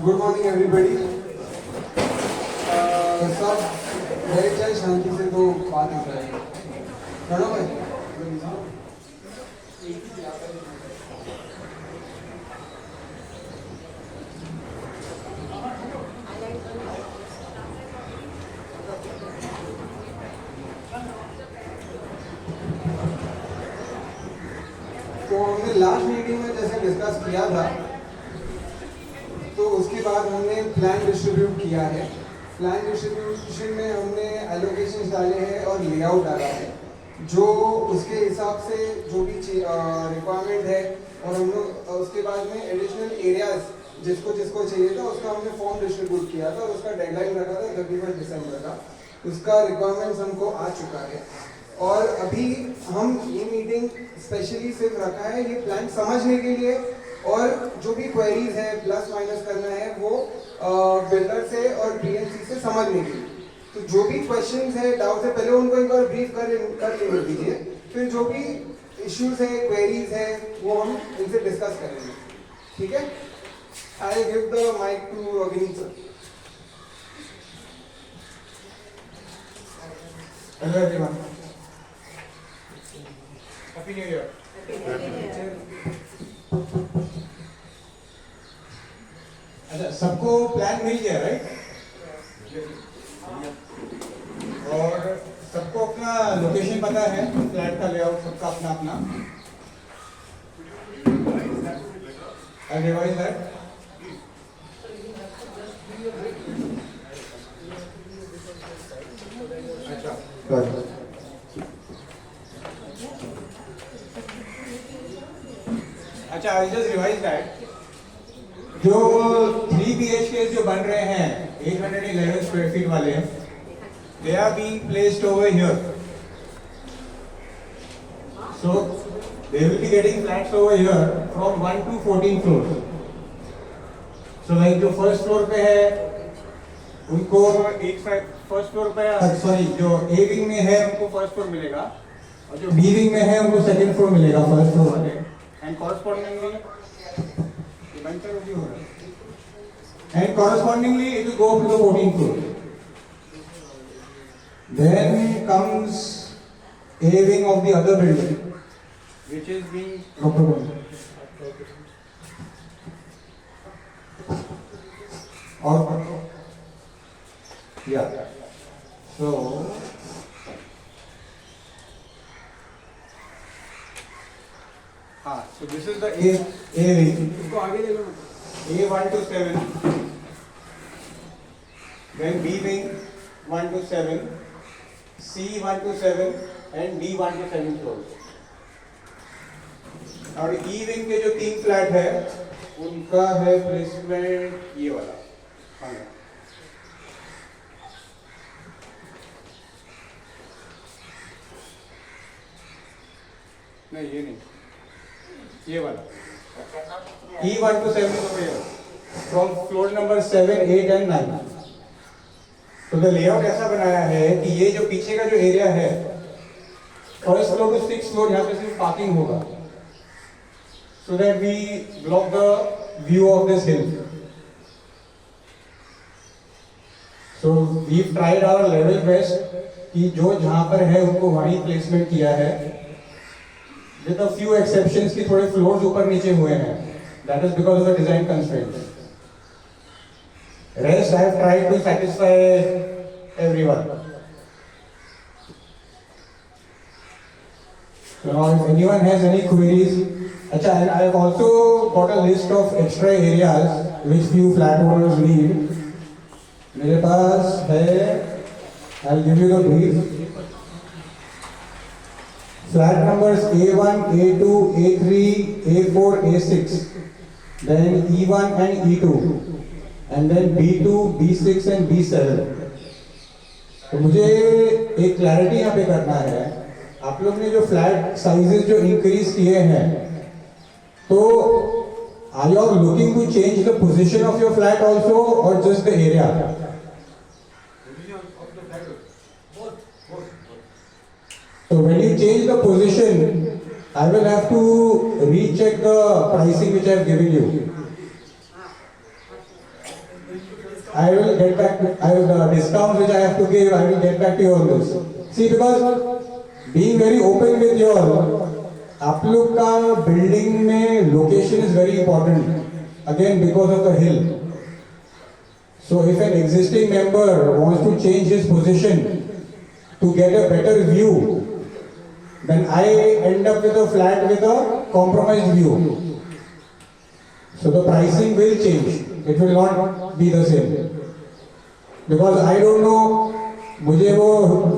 Good morning everybody. सब बैठ जाए शांति से तो बात हो जाएगी। प्रणव भाई तो हमने लास्ट मीटिंग में जैसे डिस्कस किया था, तो उसके बाद हमने प्लान डिस्ट्रीब्यूट किया है। प्लान डिस्ट्रीब्यूशन में हमने एलोकेशंस डाले हैं और लेआउट डाला है, जो उसके हिसाब से जो भी रिक्वायरमेंट है, और हम लोग उसके बाद में एडिशनल एरियाज जिसको जिसको चाहिए था उसका हमने फॉर्म डिस्ट्रीब्यूट किया था और उसका डेडलाइन रखा था 31 दिसंबर का। उसका रिक्वायरमेंट्स हमको आ चुका है और अभी हम ये मीटिंग स्पेशली सिर्फ रखा है ये प्लान समझने के लिए, और जो भी क्वेरीज है प्लस माइनस करना है वो बिल्डर से और पीएमसी से समझने के लिए। तो जो भी क्वेश्चंस है, डाउट्स है, पहले उनको एक बार ब्रीफ कर लेने दीजिए, फिर जो भी इश्यूज है, क्वेरीज है, वो हम इनसे डिस्कस करेंगे। ठीक है? I give the mic to Agni sir. Hello everyone, happy new year. अच्छा, सबको प्लान मिल गया राइट? और सबको अपना लोकेशन पता है, फ्लैट का लेआउट सबका अपना अपना। I revise that. अच्छा, अच्छा, आई जस्ट रिवाइज दैट। जो 3 BHK जो बन रहे हैं 811 स्क्वायर फीट वाले, they are being placed over here, so they will be getting flats over here from 1 to 14 floors. So like जो फर्स्ट फ्लोर पे है उनको फर्स्ट फ्लोर पे, सॉरी जो ए विंग में है उनको फर्स्ट फ्लोर मिलेगा, और जो बी विंग में है उनको सेकंड फ्लोर मिलेगा फर्स्ट फ्लोर वाले। And correspondingly and correspondingly it will go up to the 14th floor. Then comes A wing of the other building, which is being proposed. Or yeah, so so this is the A wing. इसको आगे ले लो। A1 to 7, then B wing 1 to 7, C 1 to 7 and D 1 to 7 floors. और E wing के जो 3 flat है उनका है placement ये वाला। नहीं ये नहीं, ये वाला E1 to 7 is over here from floor number 7, 8 and 9. तो द लेआउट ऐसा बनाया है कि ये जो पीछे का जो एरिया है first floor to 6th floor, यहाँ पे सिर्फ पार्किंग होगा, so that we block the view of this hill. So we tried our level best कि जो जहाँ पर है उनको वहीं प्लेसमेंट किया है, with a few exceptions कि थोड़े फ्लोर्स ऊपर नीचे हुए हैं, that is because of the design constraints. Rest I have tried to satisfy everyone. So now if anyone has any queries, अच्छा, and I have also got a list of extra areas which few flat owners need. मेरे पास है, I'll give you the brief. Flat numbers A1, A2, A3, A4, A6, then E1 and E2, and then B2, B6 and B7. तो मुझे एक clarity यहाँ पे करना है, आप लोग ने जो फ्लैट साइजेस जो इंक्रीज किए हैं, तो are you all looking to change the position of your flat also or just the area? So when you change the position, I will have to recheck the pricing which I have given you. I will get back. I will discount which I have to give. I will get back to you on this. See, because being very open with you all, आप लोग का building में location is very important. Again, because of the hill. So if an existing member wants to change his position to get a better view, then I end up with a flat with a compromised view. So the pricing will change. It will not be the same. Because I don't know मुझे वो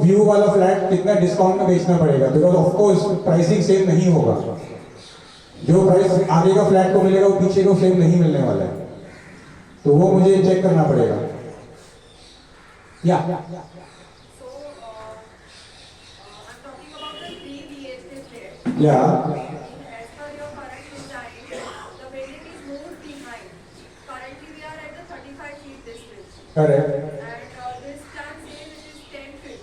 view वाला flat कितना discount में बेचना पड़ेगा. Because of course pricing same नहीं होगा. जो प्राइस आगे का फ्लैट को मिलेगा वो पीछे को सेम नहीं मिलने वाला है. तो वो मुझे चेक करना पड़ेगा. या So, I'm talking about the 3 BHK flat. या As per your current design, the building is moved behind. Currently, we are at the 35 feet distance. Correct. And this plan says it is 10 feet.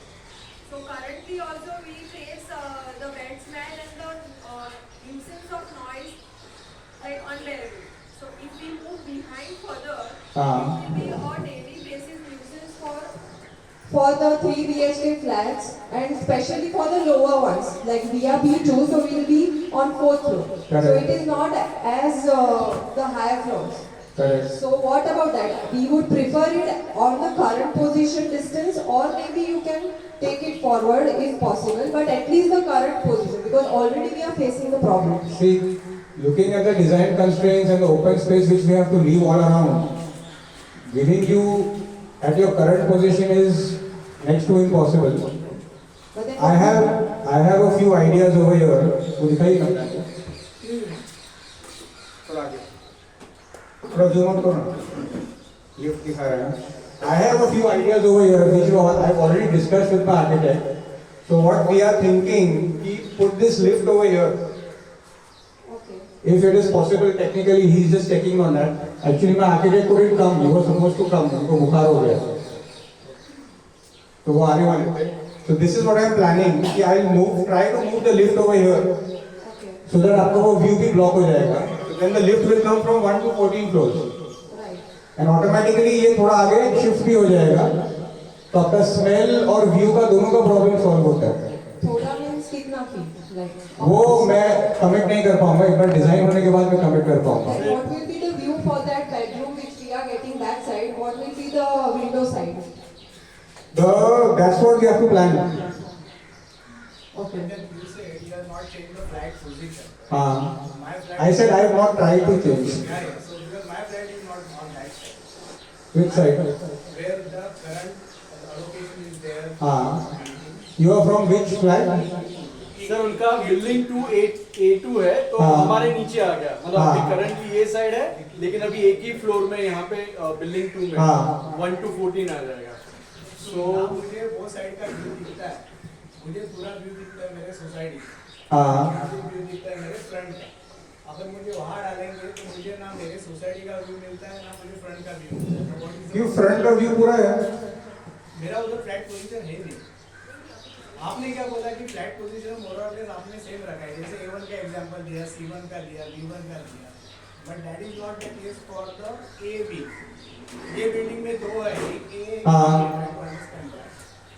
So, currently also we face the bed smell and the nuisance of noise like unbearable. So, if we move behind further, it will be a daily basis nuisance for the 3 BHK flats and especially for the lower ones. Like we are B2, so we will be on 4th floor. Correct. So it is not as the higher floors. Correct. So what about that? We would prefer it on the current position distance, or maybe you can take it forward if possible, but at least the current position, because already we are facing the problem. See, looking at the design constraints and the open space which we have to leave all around, giving you at your current position is next to impossible. But then I have a few ideas over here. वो दिखाई ना. थोड़ा आगे. थोड़ा zoom out करो ना. Lift दिखा रहा है. I have a few ideas over here which I've already discussed with my architect. So what we are thinking, we put this lift over here. okay. If it is possible, technically he is just checking on that. Actually, my architect couldn't come. He was supposed to come. उनको बुखार हो गया. तो वो आने वाले थे. So this is what I am planning. कि I'll try to move the lift over here, Okay. so that आपका वो view भी block हो जाएगा. So then the lift will come from 1 to 14 floors. Right. And automatically ये थोड़ा आगे shift भी हो जाएगा. तो आपका smell और view का दोनों का problem solve होता है. थोड़ा means कितना feet? Like. वो मैं commit नहीं कर पाऊंगा. एक बार design होने के बाद मैं commit कर पाऊंगा. And what will be the view for that bedroom which we are getting that side? What will be the window side? That's what we have to plan. Okay. You said you have not changed the flat position. My flat I said I have not tried to change. Yeah. So because my flat is not on that side, Which side? where the current allocation is there. You are from which flat? Sir उनका building 2A2 है तो हाँ। हमारे नीचे आ गया मतलब हाँ। अभी करंटली ये साइड है लेकिन अभी एक ही फ्लोर में यहाँ पे बिल्डिंग 2 में हाँ। 1 to 14 आ जाएगा. So now मुझे वो साइड का व्यू दिखता है. मुझे पूरा व्यू दिखता है मेरे सोसाइटी. यहाँ से व्यू दिखता है मेरे फ्रंट का. अगर मुझे वहाँ डालेंगे तो मुझे ना मेरे सोसाइटी का व्यू मिलता है ना मुझे फ्रंट का व्यू मिलता है. क्यों फ्रंट का व्यू पूरा है? मेरा उधर फ्लैट पोजीशन है नहीं. आपने क्या बोला कि फ्लैट पोजीशन मोर और लेस आपने सेम रखा है. जैसे A1 का एग्जांपल दिया, C1 का दिया, B1 का दिया. But that is not the case for the AB. ये बिल्डिंग में 2 है, एक A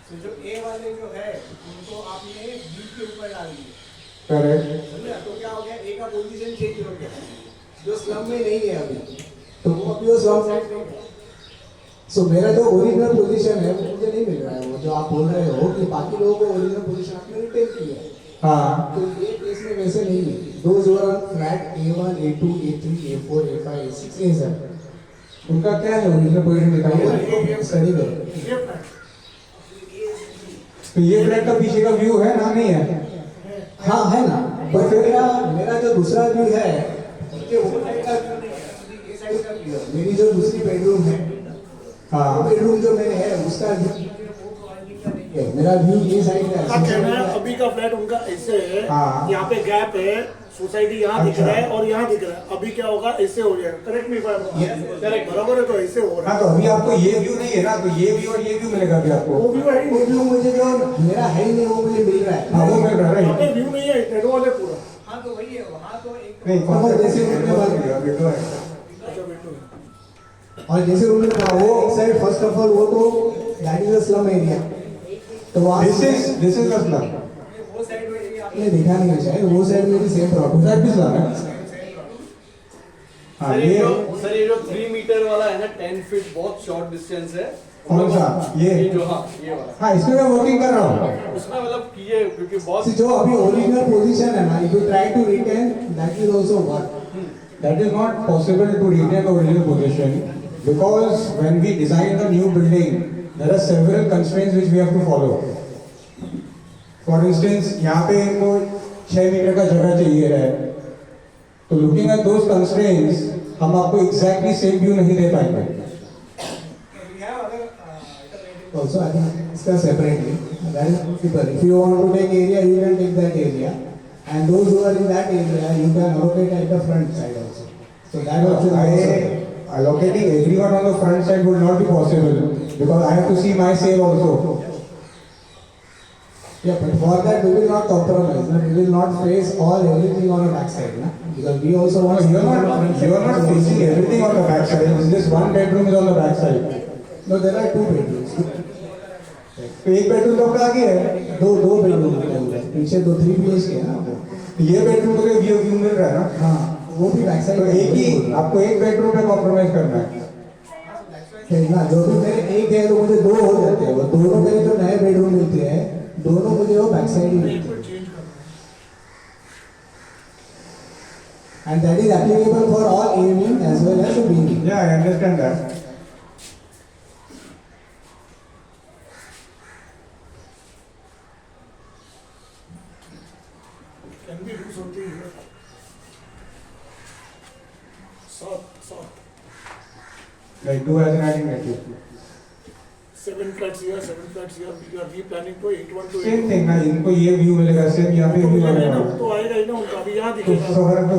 तो जो A वाले जो है उनको आपने B के ऊपर डाल दिए. करेक्ट. समझा? तो क्या हो गया, A का पोजीशन चेंज हो गया जो स्लम में नहीं है अभी. तो वो अभी वो स्लम साइड में है. सो मेरा जो ओरिजिनल पोजीशन है वो मुझे नहीं मिल रहा है. वो जो आप बोल रहे हो कि बाकी लोगों को ओरिजिनल पोजीशन आपने रिटेन की है, तो ये केस में वैसे नहीं है. Those were on flat A1, A2, A3, A4, A5, A6, A7. उनका क्या है ओरिजिनल पोजीशन दिखाइए. स्टडी करो. तो ये फ्लैट का पीछे का व्यू है ना? नहीं है. हाँ है ना. पर मेरा जो दूसरा व्यू है मुझे वो साइड का व्यू नहीं है. ये साइड का व्यू है. मेरी जो दूसरी बेडरूम है, वो बेडरूम जो मैंने है उसका व्यू मेरा व्यू ये साइड का का कहना है है. अभी का फ्लैट उनका ऐसे है. हाँ। यहाँ पे गैप है, सोसाइटी यहाँ दिख अच्छा। रहा है और यहाँ दिख रहा है. अभी क्या होगा, ऐसे हो जाएगा. करेक्ट मी करेक्ट बराबर है. तो ऐसे हो रहा हाँ, तो अभी आपको ये व्यू नहीं है ना, तो ये व्यू और ये व्यू मिलेगा अभी है. आपको. वो व्यू है ही वो नहीं. व्यू मुझे जो मेरा है ही नहीं वो मुझे मिल रहा है. हाँ, वो मिल रहा है. यहाँ पे व्यू नहीं है, नेट वाले पूरा. हाँ तो वही है. वहाँ तो एक नहीं, हाँ, जैसे अभी तो है. अच्छा बेटो और जैसे उन्होंने कहा वो एक साइड फर्स्ट ऑफ ऑल वो तो that is a slum area, तो वहाँ This is the slum. वो साइड में ये आपने देखा नहीं है शायद, वो साइड में भी same problem That is slum है। हाँ सर ये ये जो 3 मीटर वाला है ना 10 फीट बहुत शॉर्ट डिस्टेंस है। कौन सा? ये जो हाँ ये वाला हाँ इसमें मैं वर्किंग कर रहा हूँ। उसमें मतलब किए क्योंकि बहुत See, जो अभी ओरिजिनल पोजीशन है ना, if you try to retain, that is also what. That is not possible to retain the original position because when we design the new building, there are several constraints which we have to follow. For instance, यहाँ पे इनको 6 metre का जगह चाहिए है, तो looking at those constraints, हम आपको exactly same view नहीं दे पाएंगे। we have other alternative. Also, I think discuss separately. That is possible. If you want to take area, you can take that area, and those who are in that area, you can allocate at the front side also. So that option is also there. Allocating everyone on the front side would not be possible because I have to see my sale also. Yeah, but for that we will not compromise. No? We will not face everything on the back side, no? Because we also want. You are not facing everything on the back side. It's just one bedroom is on the back side. No, there are 2 bedrooms. तो एक bedroom तो आपका आगे है। दो bedroom है, पीछे 3 BHK है ना वो। ये बेडरूम को व्यू व्यू मिल रहा है ना। हाँ, वो भी बैक तो साइड। एक ही आपको एक बेडरूम पे कॉम्प्रोमाइज करना है। ना जो भी मेरे एक है तो मुझे 2 हो जाते हैं, वो दोनों मेरे जो नए बेडरूम मिलते हैं दोनों मुझे वो बैक साइड ही मिलते हैं। And that is applicable for all A wing as well as B wing. Yeah, I understand that. Can we do something here? South. Like do as an alternative. 7 flats here, 7 flats here. You are replanning to 8-1 to 8. Same thing ना, इनको ये view मिलेगा, same यहाँ पे view मिलेगा। तो आएगा ही ना उनका, अभी यहाँ तो दिखेगा।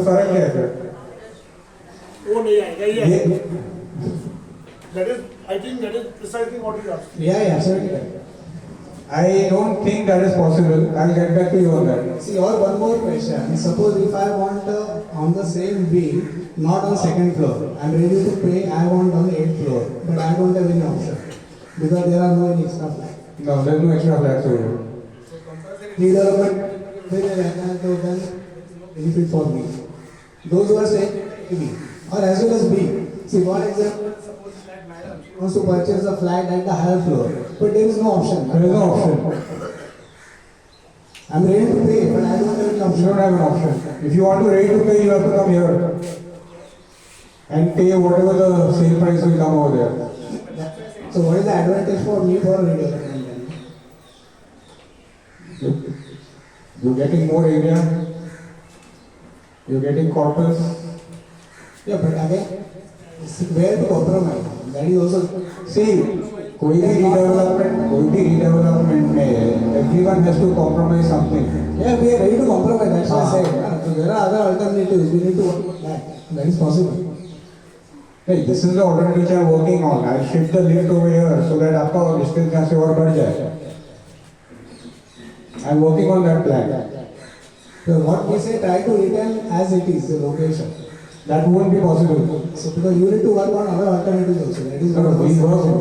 फर्क क्या है फिर? वो नहीं आएगा, ये ये आएगा। That is, I think that is precisely what you asked. Yeah, absolutely. I don't think that is possible. I'll get back to you on that. See, or one more question. Suppose if I want on the same wing, not on second floor, I'm ready to pay. I want on 8th floor, but I don't have any option because there are no any extra flats. No, there's no extra flats over here. Redevelopment फिर रहता है तो then benefit for me. Those who are staying B or as well as B. See, for example, suppose that madam she wants to purchase a flat at the higher floor, but there is no option. There is no option. I'm ready to pay, but I don't have any You option. don't have an option. If you want to ready to pay, you have to come here and pay whatever the sale price will come over there. So what is the advantage for me for redevelopment then? You're getting more area. You're getting corpus. Yeah, but again, where to compromise? That is also. See, कोई भी redevelopment में everyone has to compromise something. Yeah, we are ready to compromise. That's why I said. So there are other alternatives. We need to work on that. That is possible. Hey, this is the alternative which I am working on. I'll shift the lift over here so that आपका distance यहाँ से और बढ़ जाए. I'm working on that plan. So what we say, try to retain as it is, the location. That won't be possible. So because you need to work on other alternatives also. That is No, not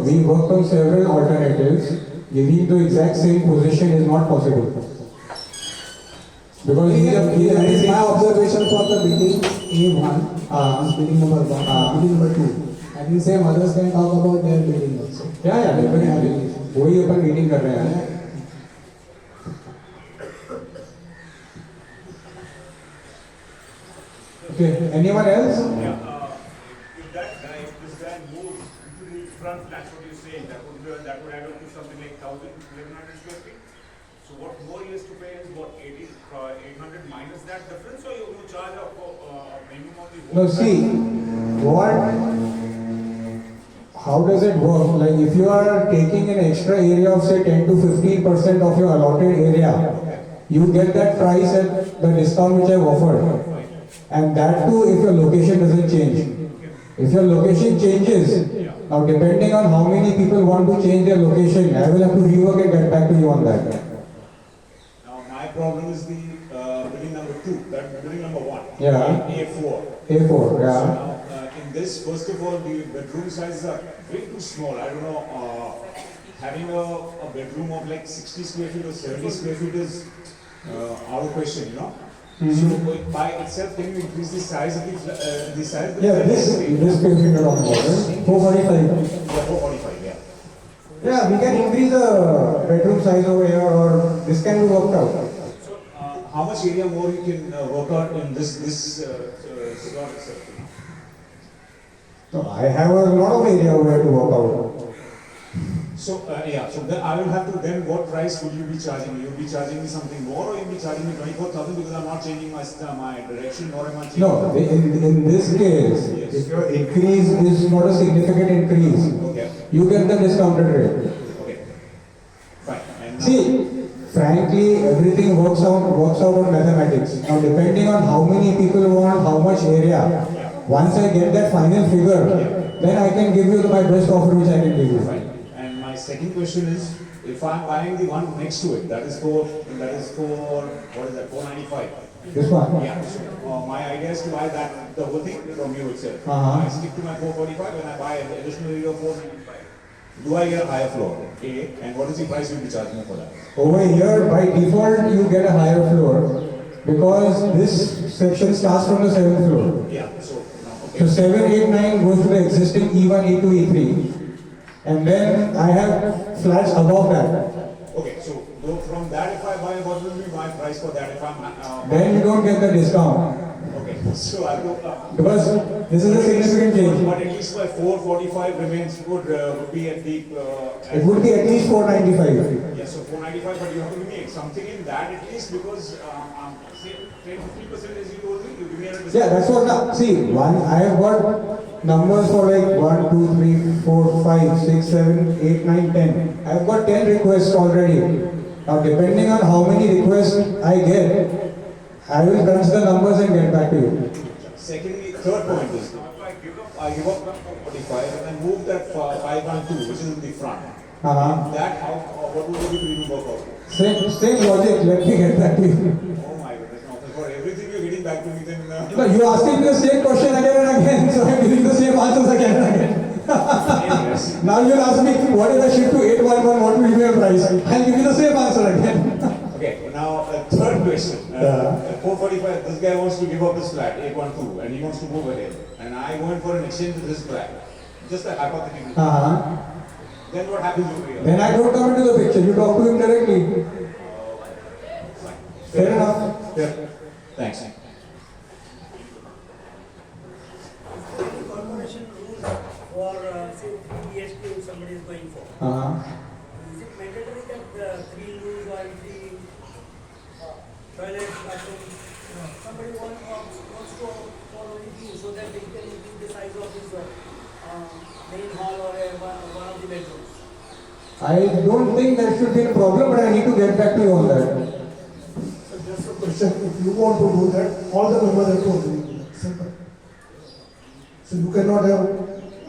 we worked on several alternatives. Giving the exact same position is not possible. Because That is my observation for the building A1, building number 1, building number 2. And the same others can talk about their building also. yeah, definitely. वही अपन meeting कर रहे हैं. Okay, anyone else? If this guy moves into the front, that's what you're saying, that would add up to something like 1,100 square feet. So what more he has to pay is what, 800 minus that difference, or you charge a premium on the whole? No, see, how does it work? Like if you are taking an extra area of say 10 to 15% of your allotted area, you get that price at the discount which I have offered. And that too if your location doesn't change. If your location changes, now depending on how many people want to change their location, I will have to rework and get back to you on that. Now my problem is the building number 2, that building number 1. Yeah. A4. A4, yeah. So, in this, first of all, the bedroom sizes are way too small. I don't know, having a bedroom of like 60 square feet or 70 square feet is out of question, you know. So by itself, can you increase the size of the size? Of the Yeah, this gives me around 445. Yeah, 445, yeah. Yeah, we can increase the bedroom size over here, or this can be worked out. So, how much area more you can work out in this slot itself? So I have a lot of area where to work out. So yeah, so then I will have to, then what price will you be charging me? You'll be charging me something more, or you'll be charging me 24,000 because I'm not changing my direction, nor am I changing. No, in this case, if your increase is not a significant increase, Okay. you get the discounted rate. Okay. Fine. And now, See, frankly, everything works out on mathematics. Now, depending on how many people want how much area, once I get that final figure, then I can give you my best offer which I can give you. fine. And my second question is, if I'm buying the one next to it, that is for what is that, 495? This one? Yeah. So my idea is to buy that the whole thing from you itself. Uh-huh. I stick to my 445 when I buy an additional area of 495. Do I get a higher floor? A, and what is the price you'll be charging me for that? Over here, by default, you get a higher floor because this section starts from the 7th floor. Yeah. So So 7, 8, 9 goes to the existing E1, E2, E3. And then I have flats above that. okay. So from that, if I buy, what will be my price for that? If I'm Then you don't get the discount. okay. So I go. Because this is a significant change. But at least my 445 remains would be at the. It would be at least 495. Yeah, so 495, but you have to give me something in that at least because say 10-15% as you told me, you give me a discount. Yeah, that's what now. See, I have got numbers for like 1, 2, 3, 4, 5, 6, 7, 8, 9, 10. I have got 10 requests already. Now, depending on how many requests I get, I will crunch the numbers and get back to you. Secondly, third point is, if I give up 45 and then move that 512, which is in the front. That what would be the premium work out? Same logic, let me get back to you. Oh my goodness, no, for everything you're getting back to me then. No, you are asking me the same question again and again, so I'm giving the same answers again and again. Yes. Now you'll ask me, what if I shift to 811, what will be your price? I'll give you the same answer again. Okay, now third question. Yeah. 445, this guy wants to give up his flat, 812, and he wants to move ahead. And I go in for an exchange with this flat. Just a hypothetical. Then what happens over here? Then I don't come into the picture, you talk to him directly. Fair enough. Fair. Thanks. Corporation rules for say 3 BHK if somebody is going for. Is it mandatory that 3 rooms or 3 toilets, bathrooms? Somebody wants to follow only 2 so that they can increase the size of his main hall or one of the bedrooms. I don't think that should be a problem, but I need to get back to you on that. So just a question, if you want to do that, all the members have to agree to that. Simple. So you cannot have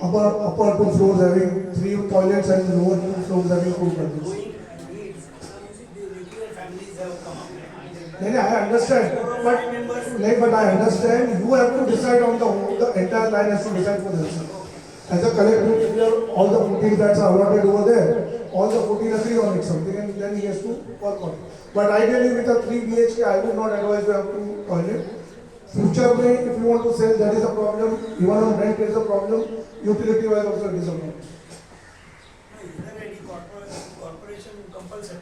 upper 2 floors having 3 toilets and lower 2 floors having 2 bedrooms. Going needs, the nuclear families have come up. I understand, but I understand you have to decide on the entire line has to decide for themselves. As a collective engineer, all the 14 flats are allotted over there, all the 14 agree on it something and then he has to work on it. But ideally with a 3 BHK, I would not advise you have to toilet. Future may, if you want to sell, that is a problem. Even on rent is a problem. Utility wise also it is a problem. Is there any corporation compulsory?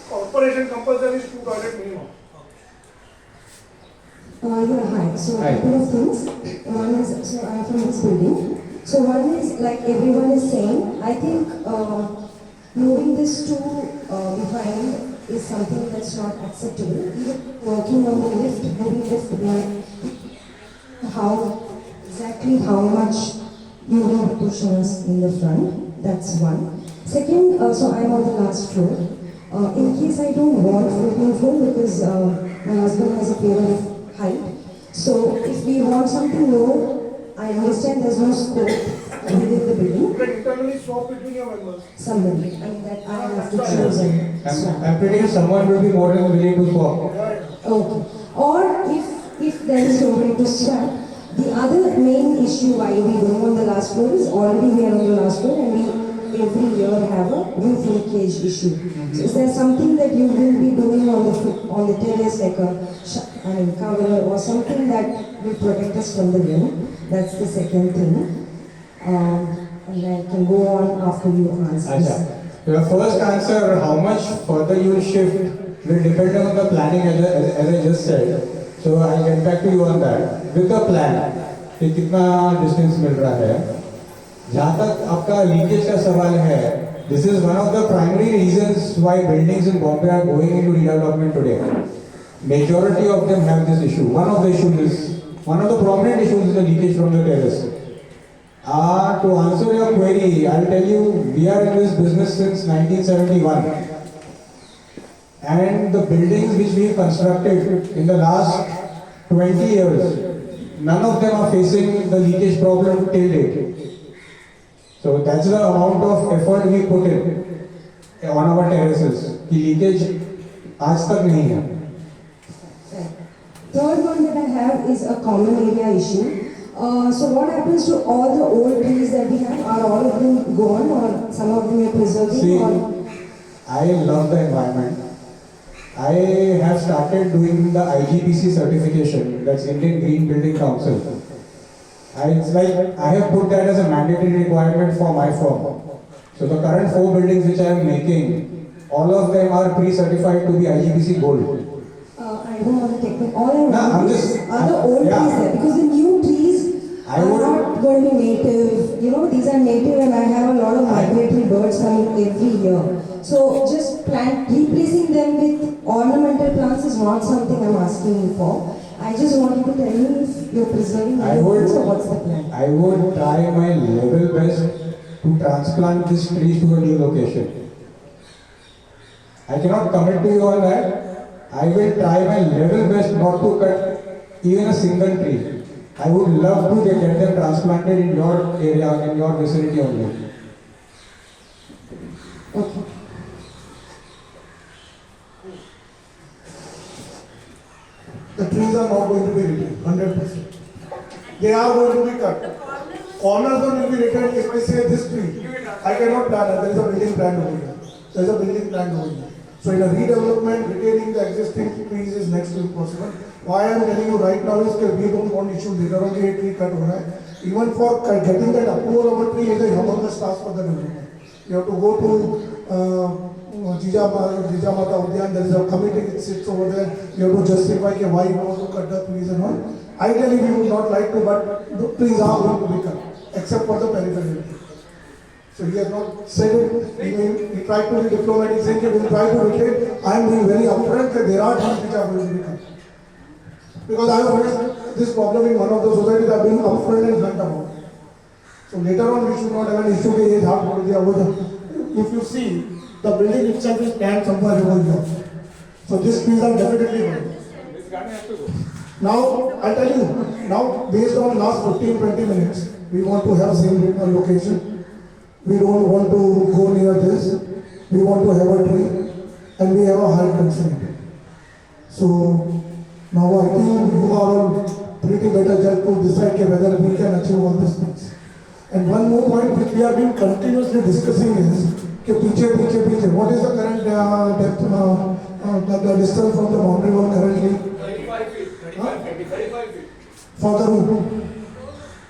Corporation compulsory is 2 toilet minimum. Yeah, hi. So, a couple of things. One is, so I am from this building. So, one is, like everyone is saying, I think moving this to behind is something that's not acceptable. Even working on the lift, moving lift behind, how much you want to push us in the front. That's one. Second, so I'm on the last floor. In case I don't want 14th floor because my husband has a fear of height. So if we want something low, I understand there's no scope within the building. You can internally swap between your members. Somebody, I mean that I have to choose and swap. I'm pretty sure someone will be more than willing to swap. Okay. Or if there is nobody to swap, The other main issue why we don't want the last floor is already we are on the last floor and we every year have a roof leakage issue. So is there something that you will be doing on the terrace like a cover or something that will protect us from the wind? That's the second thing. And I can go on after you answer. Acha. Your first answer, how much further you will shift, will depend on the planning as I just said. So I'll get back to you on that. With the plan, कि कितना distance मिल रहा है. जहाँ तक आपका leakage का सवाल है, this is one of the primary reasons why buildings in Bombay are going into redevelopment today. Majority of them have this issue. One of the prominent issues is the leakage from the terrace. To answer your query, I'll tell you, we are in this business since 1971. And the buildings which we have constructed in the last 20 years, none of them are facing the leakage problem till date. So that's the amount of effort we put in on our terraces. कि leakage आज तक नहीं है. Third one that I have is a common area issue. So what happens to all the old trees that we have? Are all of them gone or some of them are preserving? See, or? I love the environment. I have started doing the IGBC certification, that's Indian Green Building Council. It's like I have put that as a mandatory requirement for my firm. So the current 4 buildings which I am making, all of them are pre-certified to be IGBC Gold. I don't want to take them. All I No, want is, are the old yeah. trees there? Because the new trees I are would- not going to be native. You know, these are native and I have a lot of migratory birds coming every year. So just replacing them with ornamental plants is not something I'm asking you for. I just want you to tell me if you're preserving the plants or what's the plan. I would try my level best to transplant these trees to a new location. I cannot commit to you on that. I will try my level best not to cut even a single tree. I would love to get them transplanted in your area, in your vicinity only. Okay. The trees are not going to be retained, 100%. They are going to be cut. Corners will be retained. If I say this tree, I cannot plant it. There is a building plan over here. There is a building plan over here. So in a redevelopment, retaining the existing trees is next to impossible. Why I am telling you right now is that we don't want issues later on the tree cut हो रहा है. Even for getting that approval of a tree is a humongous task for the developer. You have to go to Jijamata Udyan, there is a committee that sits over there. You have to justify why you want to cut the trees and all. Ideally, we would not like to, but the trees are going to be cut, except for the peripheral. So he has not said it. He tried to be diplomatic, saying that we will try to retain. I am being very upfront that there are trees which are going to be cut. Because I have faced this problem in one of the societies. I have been upfront and blunt about it. So later on, we should not have an issue with it. If you see, the building itself is planned somewhere over here. So these trees are definitely going. Now, I tell you, now based on last 15-20 minutes, we want to have same location. We don't want to go near this. We want to have a tree and we have a height constraint. So now I think you are all pretty better judge to decide whether we can achieve all these things. And one more point which we have been continuously discussing is what is the current depth, the distance from the boundary wall currently? 35 feet. 35 feet. For the roof.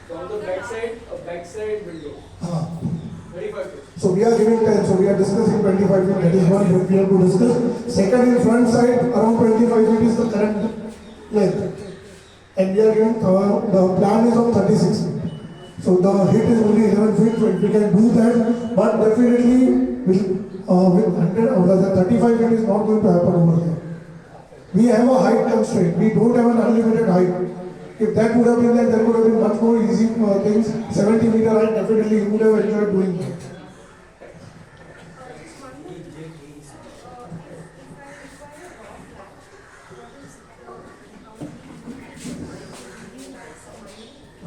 From the backside window. 35 feet. So we are giving 10, so we are discussing 25 feet, that is one that we have to discuss. Second, in front side, around 25 feet is the current length. And we are giving, the plan is of 36 feet. So the height is only 11 feet, so if we can do that, but definitely with 100 or the 35 feet is not going to happen over here. We have a height constraint, we don't have an unlimited height. If that would have been there, there would have been much more easy things. 70 meter height, definitely you would have enjoyed doing that.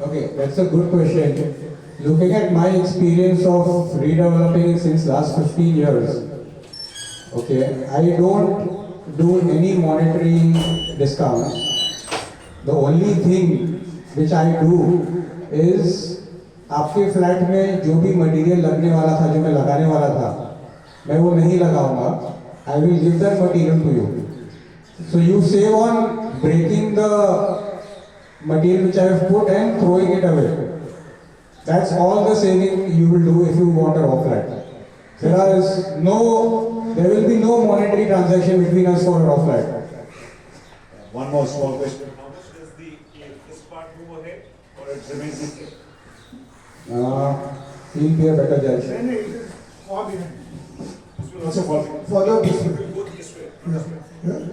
Okay, that's a good question. Looking at my experience of redeveloping since last 15 years, okay, I don't do any monetary discounts. The only thing which I do is आपके flat में जो भी material लगने वाला था, जो मैं लगाने वाला था, मैं वो नहीं लगाऊंगा. I will give that material to you. So you save on breaking the material which I have put and throwing it away. That's all the saving you will do if you want a raw flat. There will be no monetary transaction between us for a raw flat. One more small question. How much does this part move ahead or it remains the same? He'll be a better judge. Then it is far behind. This will also fall behind. Further This this way. will go this way. Yeah.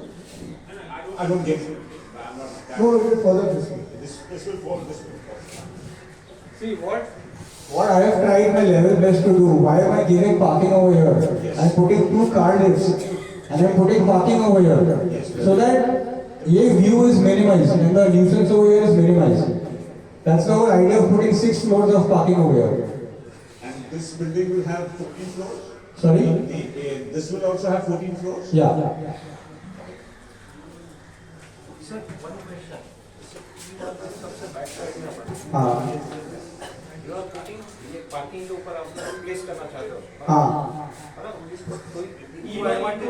I don't get it. I'm not that. No, it is further this way. This will fall this way. See What I have tried my level best to do. Why am I giving parking over here? I'm putting 2 car lifts and I'm putting parking over here. So that a view is minimized and the nuisance over here is minimized. That's the whole idea of putting 6 floors of parking over here. And this building will have 14 floors? Sorry? This will also have 14 floors? Yeah. Sir, one question. सबसे back side में अपन हाँ. You are putting ये parking के ऊपर आप place करना चाहते हो. हाँ. इसको कोई E1 to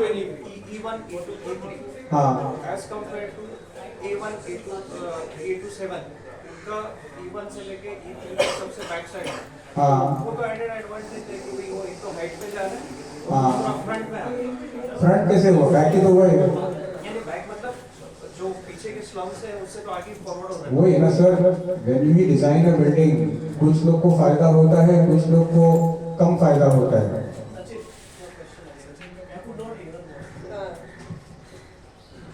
E1 E2 E3 हाँ. as compared to A1 A2 A27 उनका E1 से लेके E3 तक सबसे बैक साइड है. हाँ. वो तो एडेड एडवांटेज है कि वो एक तो हाइट पे जा रहा है हाँ. और फ्रंट में आ रहा है. फ्रंट कैसे हुआ? बैक ही तो हुआ है. यानी बैक मतलब जो पीछे के स्लम्स है उससे तो आगे फॉरवर्ड हो रहा है. वही है ना sir, when we design a building, कुछ लोग को फायदा होता है, कुछ लोग को कम फायदा होता है.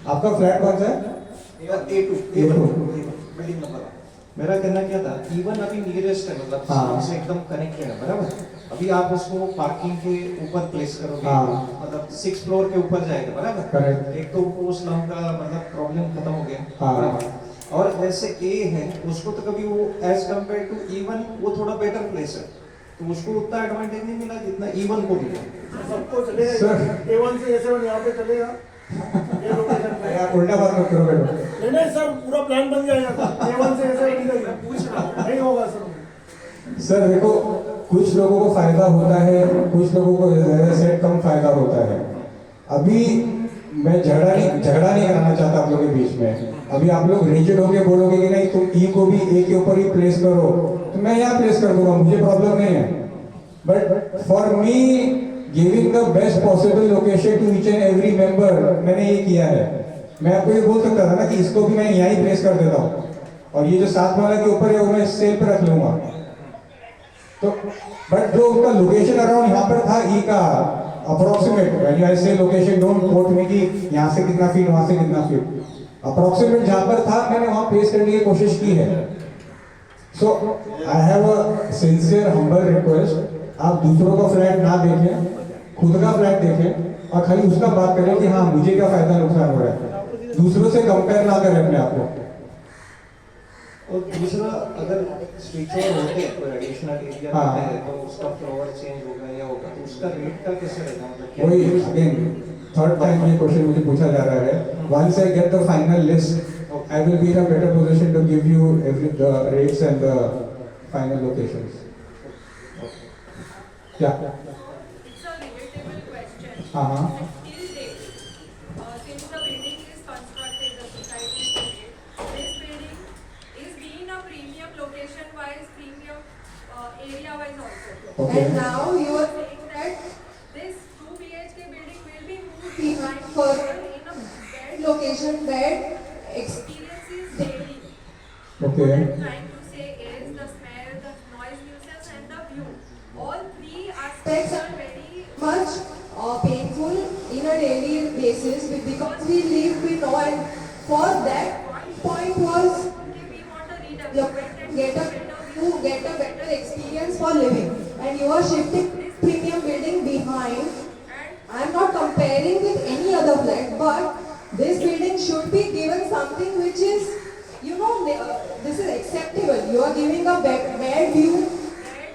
आपका फ्लैट कौन सा है? A2 building number. मेरा कहना क्या था, E1 अभी नियरेस्ट है, मतलब हाँ. से एकदम कनेक्टेड है, बराबर. अभी आप उसको पार्किंग के ऊपर प्लेस करोगे, हाँ. मतलब 6 फ्लोर के ऊपर जाएगा, बराबर. Correct. एक तो वो स्लम का मतलब प्रॉब्लम खत्म हो गया, हाँ. बराबर. और जैसे A है, उसको तो कभी वो एज कम्पेयर टू E1 वो थोड़ा बेटर प्लेस है, तो उसको उतना एडवांटेज नहीं मिला जितना E1 को मिला. सबको चलेगा. A1 से A7 यहाँ पे चलेगा. ये लोकेशन पे. यार उल्टा बात मत करो बेटा. नहीं सर, पूरा प्लान बन जाएगा. A1 से A7 नहीं होगा सर. सर देखो, कुछ लोगों को फायदा होता है, कुछ लोगों को ज्यादा से कम फायदा होता है. अभी मैं झगड़ा नहीं कराना चाहता आप लोगों के बीच में. अभी आप लोग रिजिड होके बोलोगे कि नहीं तुम ई को भी ए के ऊपर ही प्लेस करो, तो मैं यहाँ प्लेस कर दूंगा, मुझे प्रॉब्लम नहीं है. But for me giving the best possible location to each and every member, मैंने ये किया है. मैं आपको ये बोल सकता था ना कि इसको भी मैं यहाँ ही प्लेस कर देता हूँ और ये जो 7 वाला के ऊपर है वो मैं सेल पे रख लूंगा. तो बट जो उसका लोकेशन अराउंड यहाँ पर था ई का अप्रोक्सीमेट, व्हेन यू से लोकेशन डोंट कोट मी कि यहाँ से कितना फीट वहाँ से कितना फीट, अप्रोक्सीमेट जहाँ पर था मैंने वहाँ प्लेस करने की कोशिश की है. So I have a sincere humble request, आप दूसरों का फ्लैट ना देखें, खुद का फ्लैट देखें और खाली उसका बात करें कि हाँ मुझे क्या फायदा नुकसान हो रहा है. दूसरों से कंपेयर ना करें अपने आप को. और दूसरा, अगर स्ट्रक्चर होते हैं कोई एडिशनल एरिया हाँ. है तो उसका फ्लोर चेंज होगा या होगा तो उसका रेट का कैसे रहेगा, मतलब क्या वही अगेन थर्ड टाइम ये क्वेश्चन मुझे पूछा जा रहा है. Once I get the final list I will be in a better position to give you every the rates and the final locations. क्या? It's a relatable question. हाँ. Till date, since the building is constructed, the society is created, this building is being a premium location-wise, premium area-wise also. Okay. And now you are saying that this 2 BHK building will be moved behind further in a bad location, bad experiences daily. Okay. What I'm trying to say is the smell, the noise nuisance, and the view. All 3 aspects are very much painful in a daily basis because we live, we know, and for that one point was okay, we want a redevelopment and get a better view, get a better experience for living. And you are shifting this premium building behind. And I am not comparing with any other flat, but this building should be given something which is, you know, this is acceptable. You are giving a bad view, bad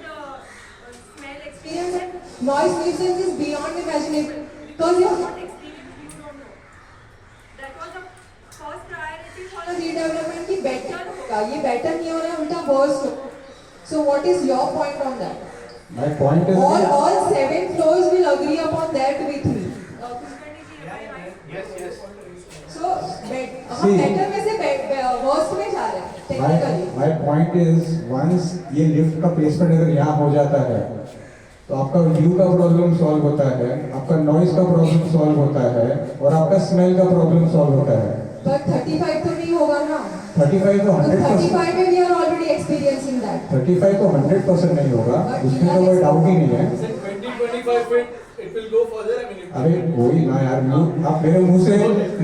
smell experience, and noise nuisance is beyond imaginable because you are not experienced, you don't know. That was the first priority for the redevelopment की better होगा. जाएगा, ये better नहीं हो रहा है, उल्टा worse. So what is your point on that? My point is All 7 floors will agree upon that with me. Yes, yes. So हम बेटर में से वर्स्ट में जा रहे हैं technically. my point is once ये लिफ्ट का प्लेसमेंट अगर यहाँ हो जाता है तो आपका व्यू का प्रॉब्लम सॉल्व होता है, आपका नॉइज का प्रॉब्लम सॉल्व होता है और आपका स्मेल का प्रॉब्लम सॉल्व होता है। पर 35 तो नहीं होगा ना? 35 तो 100%, 35 में we are already experiencing that. 35 तो 100% नहीं होगा, उसमें तो कोई डाउट ही नहीं है। 20-25 feet, it will go further. I mean, अरे वही ना यार, आप मेरे मुंह से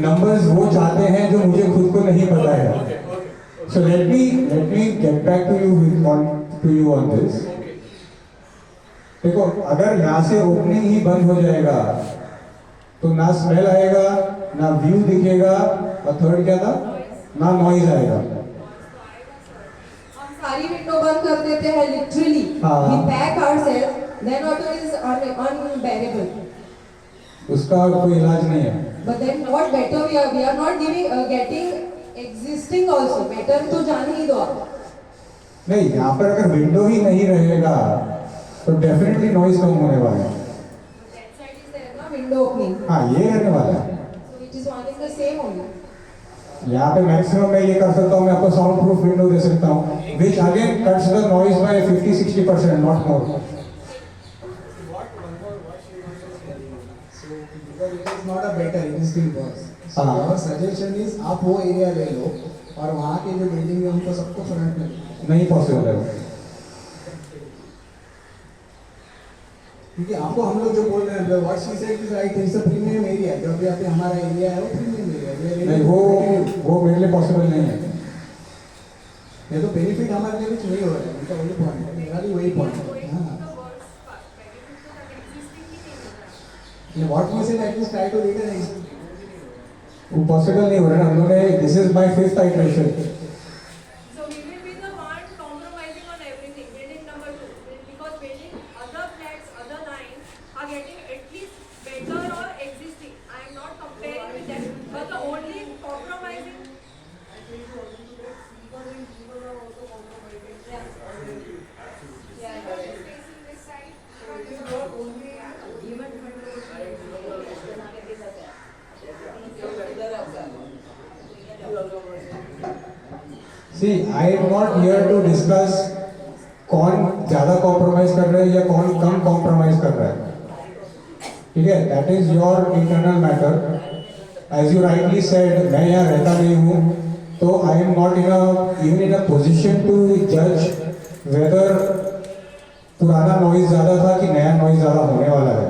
नंबर्स वो चाहते हैं जो मुझे खुद को नहीं पता है। okay. So let me get back to you on this. देखो, अगर यहाँ से ओपनिंग ही बंद हो जाएगा तो ना स्मेल आएगा, ना व्यू दिखेगा, और थर्ड क्या था, ना नॉइज आएगा। हम सारी विंडो बंद कर देते हैं लिटरली। हाँ। We pack ourselves, then what is unbearable. उसका कोई इलाज नहीं है। But then what better we are not getting existing also. Better तो जाने ही दो आप। नहीं, यहाँ पर अगर विंडो ही नहीं रहेगा तो डेफिनेटली नॉइज कम होने वाला है। That side is there ना window opening. हाँ, ये रहने वाला है। So it is one is the same only. यहाँ पे मैक्सिमम मैं ये कर सकता हूँ, मैं आपको साउंड प्रूफ विंडो दे सकता हूँ, which again cuts the noise by 50-60%, not more. So because it is not a better, it is still worse. So हाँ। our suggestion is आप वो एरिया ले लो और वहाँ के जो बिल्डिंग है उनको सबको फ्रंट में लो। नहीं पॉसिबल है वो। क्योंकि आपको हम लोग जो बोल रहे हैं what she said is right, it's a premium area, जो अभी अभी हमारा एरिया है वो प्रीमियम एरिया है। नहीं, वो मेरे लिए पॉसिबल नहीं है। ये तो बेनिफिट हमारे लिए कुछ नहीं हो रहा है, उनका वही पॉइंट है, मेरा भी वही पॉइंट है। हाँ, ये what we said at least try to read an वो पॉसिबल नहीं हो रहा है। हम लोग ने, this is my 5th iteration. So we will be the one compromising on everything. Building number 2, because building other flats, other lines are getting at least better or existing. I am not comparing with them, but the only compromising. See, I am not here to discuss कौन ज्यादा compromise कर रहा है या कौन कम compromise कर रहा है, ठीक है? That is your internal matter. As you rightly said, मैं यहाँ रहता नहीं हूँ, तो I am not even in a position to जज वेदर पुराना नॉइज ज्यादा था कि नया नॉइज ज्यादा होने वाला है।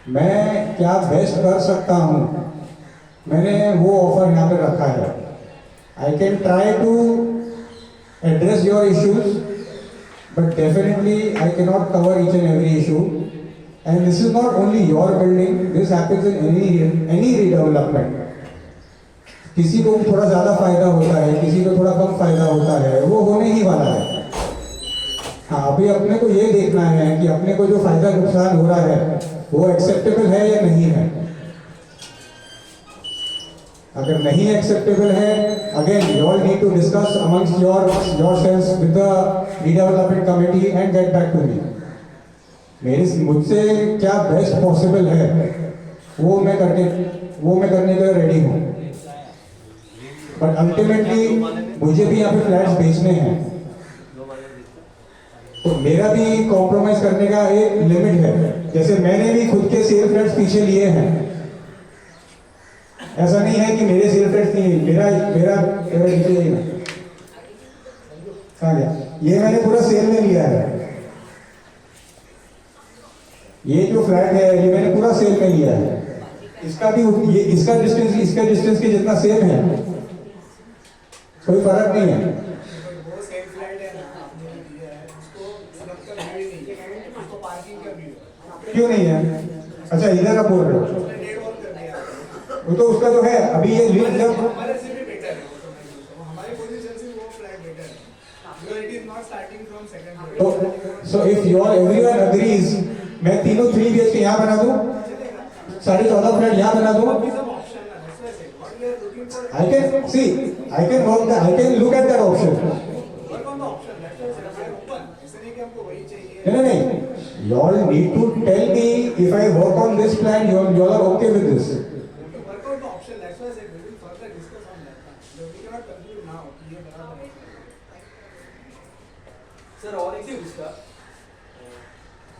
मैं क्या बेस्ट कर सकता हूँ, मैंने वो ऑफर यहाँ पे रखा है। I can try to address your issues, but definitely I cannot cover each and every issue. And this is not only your building, this happens in any redevelopment. किसी को थोड़ा ज़्यादा फायदा होता है, किसी को थोड़ा कम फायदा होता है, वो होने ही वाला है। हाँ, अभी अपने को ये देखना है कि अपने को जो फायदा नुकसान हो रहा है वो एक्सेप्टेबल है या नहीं है। अगर नहीं एक्सेप्टेबल है, again you all need to discuss amongst yourselves with the redevelopment committee and get back to me. मुझसे क्या बेस्ट पॉसिबल है वो मैं करने के लिए रेडी हूँ, बट अल्टीमेटली मुझे भी यहाँ पे फ्लैट्स बेचने हैं, तो मेरा भी कॉम्प्रोमाइज करने का एक लिमिट है। जैसे मैंने भी खुद के सेल फ्लैट्स पीछे लिए हैं, ऐसा नहीं है कि मेरे सेल फ्लैट्स नहीं, मेरा ये मैंने पूरा सेल में लिया है। ये जो फ्लैट है ये मैंने पूरा सेल में लिया है। इसका भी ये इसका डिस्टेंस के जितना सेम है, कोई फर्क नहीं है। वो सेम फ्लैट है ना आपने दिया है, उसको स्ट्रक्चर है ही नहीं है, उसको पार्किंग का भी है। क्यों नहीं है? अच्छा, इधर आप बोल रहे हो, उसने डेढ़ और कर दिया। वो तो उसका जो है अभी ये लिफ्ट जब हमारे से भी बेटर है, वो तो मैं बोलता हूँ, हमारी पोजीशन से वो फ्लैट बेटर है, because it is not starting from second floor. so if you all everyone agrees, मैं तीनों 3 BHK यहाँ बना दूँ, 14.5 फ्लैट यहाँ बना दूँ। अभी सब ऑप्शन है, that's why I said, what we are looking I can see, I can work that, I can look at that option. Work on the option. That's why I said I'm open. ऐसा नहीं कि हमको वही चाहिए. नहीं, you all need to tell me if I work on this plan, you all are okay with this. Work out the option. That's why I said we will further discuss on that. We cannot conclude now. ये बराबर है. Sir और एक चीज इसका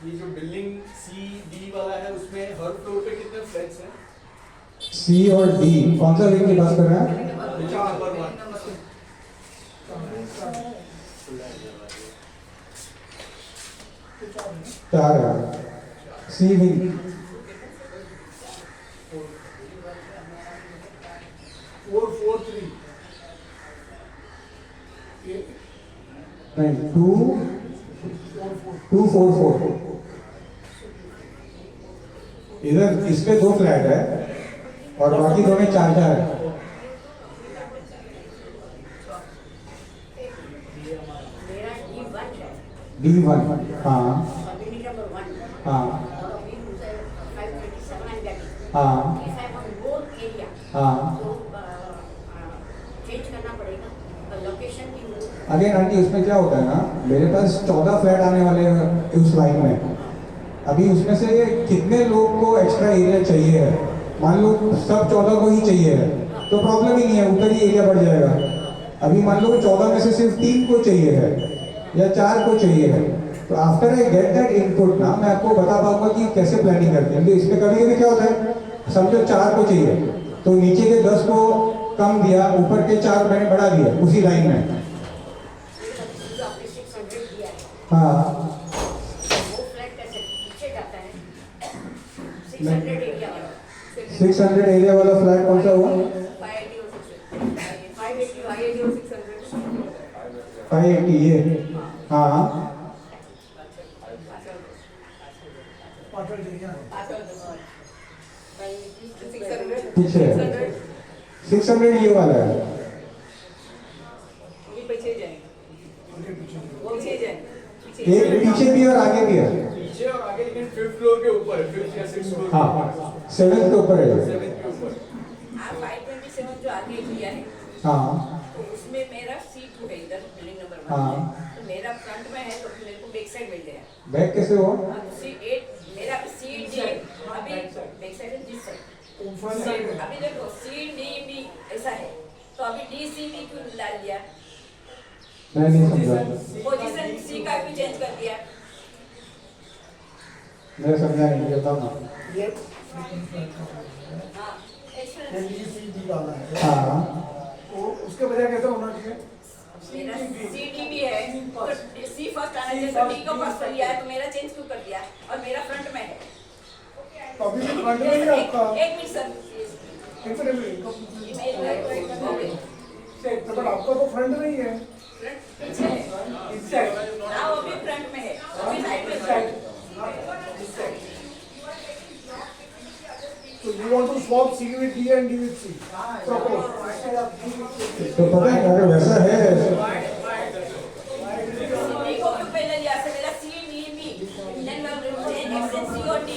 ये जो building C D वाला है उसमें हर फ्लोर पे कितने फ्लैट्स हैं? C और D, कौन सा विंग की बात कर रहे हैं? नंबर 1 चार है, C विंग, 443. नहीं 244. इधर इस पे 2 फ्लैट है और बाकी दोनों 4 है. मेरा D1 है, D1, हाँ community number 1. हाँ और अभी मुझे 527 I'm getting. हाँ If I'm on both area, हाँ. तो चेंज करना पड़ेगा लोकेशन की. अगेन आंटी उसमें क्या होता है ना, मेरे पास 14 फ्लैट आने वाले हैं उस लाइन में. अभी उसमें से कितने लोग को एक्स्ट्रा एरिया चाहिए है, मान लो सब 14 को ही चाहिए है तो प्रॉब्लम ही नहीं है, ऊपर ही एरिया बढ़ जाएगा. अभी मान लो 14 में से सिर्फ 3 को चाहिए है या 4 को चाहिए है, तो after I get that input ना मैं आपको बता पाऊंगा कि कैसे प्लानिंग करते हैं. तो इस पे कभी कभी क्या होता है, समझो 4 को चाहिए तो नीचे के 10 को कम दिया, ऊपर के 4 मैंने बढ़ा दिया उसी लाइन में. जो आपने 600 दिया है, हाँ वो फ्लैट कैसे पीछे जाता है? 600 एरिया वाला. 600 एरिया वाला फ्लैट कौन सा हुआ? 580 और 580 और 600. 580 ये. हाँ पीछे है 600 ये वाला है. ये पीछे जाएंगे. वो पीछे जाएंगे. एक पीछे भी और आगे भी है. पीछे और आगे लेकिन 5th फ्लोर के ऊपर 5th या 6th फ्लोर हाँ 7th के ऊपर है. 7th के ऊपर. आप 527 जो आगे किया है हाँ तो उसमें मेरा C2 है इधर बिल्डिंग नंबर 1 हाँ. में. तो मेरा फ्रंट में है तो मेरे को बैक साइड मिल गया. बैक कैसे हुआ? C8 मेरा CD अभी बैक साइड है दिस साइड. अभी देखो CDB ऐसा है तो अभी DCB क्यों डाल दिया? मैं नहीं समझा. पोजीशन C का भी चेंज कर दिया. मैं समझा नहीं, बताओ ना. ये हाँ एक्सप्लेन. NDCD वाला है. हाँ तो उसके बजाय कैसा होना चाहिए? मेरा CDB है तो C फर्स्ट आना चाहिए तो D को फर्स्ट लिया है तो मेरा चेंज क्यों कर दिया और मेरा फ्रंट में है. तो अभी भी फ्रंट में ही है आपका. एक मिनट सर. एक मिनट. फ्रंट बट आपका तो फ्रंट में ही है. पीछे है. हाँ वो भी फ्रंट में है. अभी साइड में है. So you want to swap C with D and D with C? Propose. तो पता है अगर वैसा है D को क्यों पहले लिया? से मेरा CDB then एक्सचेंज C और D.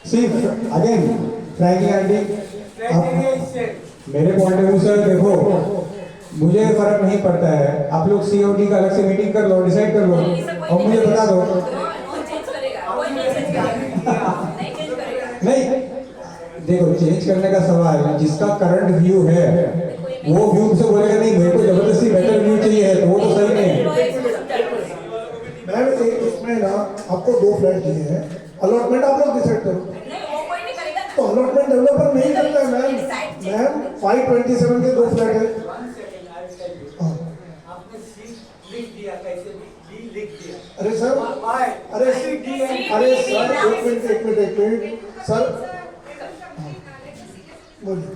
See again frankly aunty मेरे पॉइंट ऑफ व्यू से देखो मुझे फर्क नहीं पड़ता है, आप लोग COD का अलग से मीटिंग कर लो, डिसाइड कर लो और मुझे बता दो. चेंज करेगा कोई नहीं चेंज करेगा. नहीं चेंज करेगा. नहीं देखो चेंज करने का सवाल है, जिसका करंट व्यू है वो व्यू से बोलेगा नहीं मेरे को जबरदस्ती बेटर व्यू चाहिए है तो वो तो सही नहीं है. मैम इसमें ना आपको 2 फ्लैट दिए हैं. अलॉटमेंट आप लोग डिसाइड करो. नहीं वो कोई नहीं करेगा. तो अलॉटमेंट डेवलपर नहीं करता है मैम. मैम 527 के 2 फ्लैट है. आपने C लिख दिया, कैसे D लिख दिया? अरे सर अरे सर एक मिनट सर बोलिए.